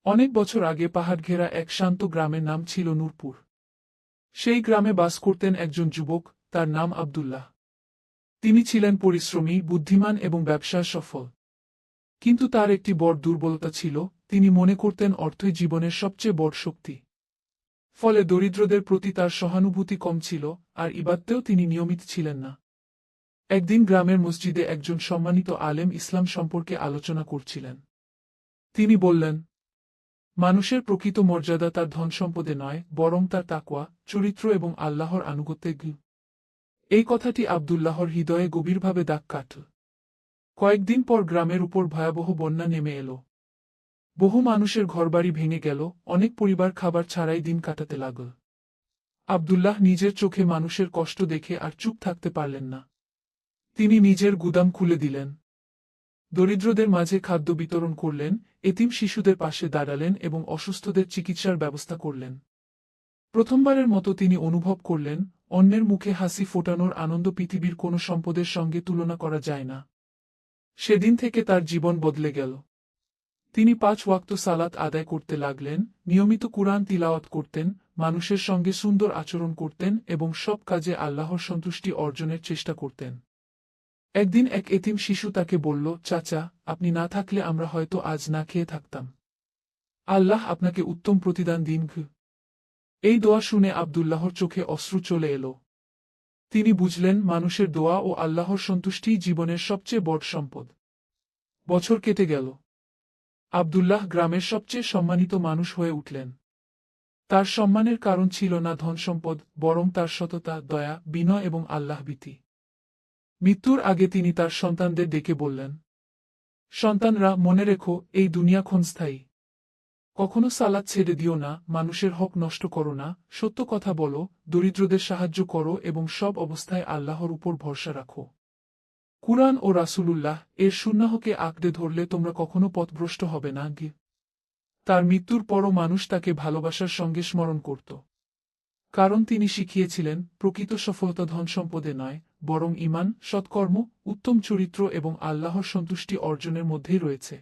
অনেক বছর আগে পাহাড় ঘেরা এক শান্ত গ্রামের নাম ছিল নূরপুর। সেই গ্রামে বাস করতেন একজন যুবক, তার নাম আব্দুল্লাহ। তিনি ছিলেন পরিশ্রমী, বুদ্ধিমান এবং ব্যবসায় সফল। কিন্তু তার একটি বড় দুর্বলতা ছিল, তিনি মনে করতেন অর্থই জীবনের সবচেয়ে বড় শক্তি। ফলে দরিদ্রদের প্রতি তার সহানুভূতি কম ছিল, আর ইবাদতেও তিনি নিয়মিত ছিলেন না। একদিন গ্রামের মসজিদে একজন সম্মানিত আলেম ইসলাম সম্পর্কে আলোচনা করছিলেন। তিনি বললেন, মানুষের প্রকৃত মর্যাদা তার ধনসম্পদে নয়, বরং তার তাকওয়া, চরিত্র এবং আল্লাহর আনুগত্যে। এই কথাটি আব্দুল্লাহর হৃদয়ে গভীরভাবে দাগ কাটল। কয়েকদিন পর গ্রামের উপর ভয়াবহ বন্যা নেমে এলো। বহু মানুষের ঘরবাড়ি ভেঙে গেল, অনেক পরিবার খাবার ছাড়াই দিন কাটাতে লাগল। আব্দুল্লাহ নিজের চোখে মানুষের কষ্ট দেখে আর চুপ থাকতে পারলেন না। তিনি নিজের গুদাম খুলে দিলেন, দরিদ্রদের মাঝে খাদ্য বিতরণ করলেন, এতিম শিশুদের পাশে দাঁড়ালেন এবং অসুস্থদের চিকিৎসার ব্যবস্থা করলেন। প্রথমবারের মতো তিনি অনুভব করলেন, অন্যের মুখে হাসি ফোটানোর আনন্দ পৃথিবীর কোনো সম্পদের সঙ্গে তুলনা করা যায় না। সেদিন থেকে তার জীবন বদলে গেল। তিনি 5 ওয়াক্ত সালাত আদায় করতে লাগলেন, নিয়মিত কুরআন তিলাওয়াত করতেন, মানুষের সঙ্গে সুন্দর আচরণ করতেন এবং সব কাজে আল্লাহর সন্তুষ্টি অর্জনের চেষ্টা করতেন। একদিন এক এতিম শিশু তাকে বলল, চাচা, আপনি না থাকলে আমরা হয়তো আজ না খেয়ে থাকতাম। আল্লাহ আপনাকে উত্তম প্রতিদান দিন। এই দোয়া শুনে আব্দুল্লাহর চোখে অশ্রু চলে এলো। তিনি বুঝলেন, মানুষের দোয়া ও আল্লাহর সন্তুষ্টিই জীবনের সবচেয়ে বড় সম্পদ। বছর কেটে গেল। আব্দুল্লাহ গ্রামের সবচেয়ে সম্মানিত মানুষ হয়ে উঠলেন। তার সম্মানের কারণ ছিল না ধনসম্পদ, বরং তার সততা, দয়া, বিনয় এবং আল্লাহভীতি। মৃত্যুর আগে তিনি তার সন্তানদের ডেকে বললেন, সন্তানরা, মনে রেখো, এই দুনিয়া ক্ষণস্থায়ী। কখনো সালাত ছেড়ে দিও না, মানুষের হক নষ্ট করো না, সত্য কথা বলো, দরিদ্রদের সাহায্য করো এবং সব অবস্থায় আল্লাহর উপর ভরসা রাখো। কুরআন ও রাসূলুল্লাহ এর সুন্নাহকে আঁকড়ে ধরলে তোমরা কখনো পথভ্রষ্ট হবে না। তার মৃত্যুর পরও মানুষ তাকে ভালোবাসার সঙ্গে স্মরণ করত। কারণ তিনি শিখিয়েছিলেন, প্রকৃত সফলতা ধনসম্পদে নয়, বরং ঈমান, সৎকর্ম, উত্তম চরিত্র এবং আল্লাহর সন্তুষ্টি অর্জনের মধ্যেই রয়েছে।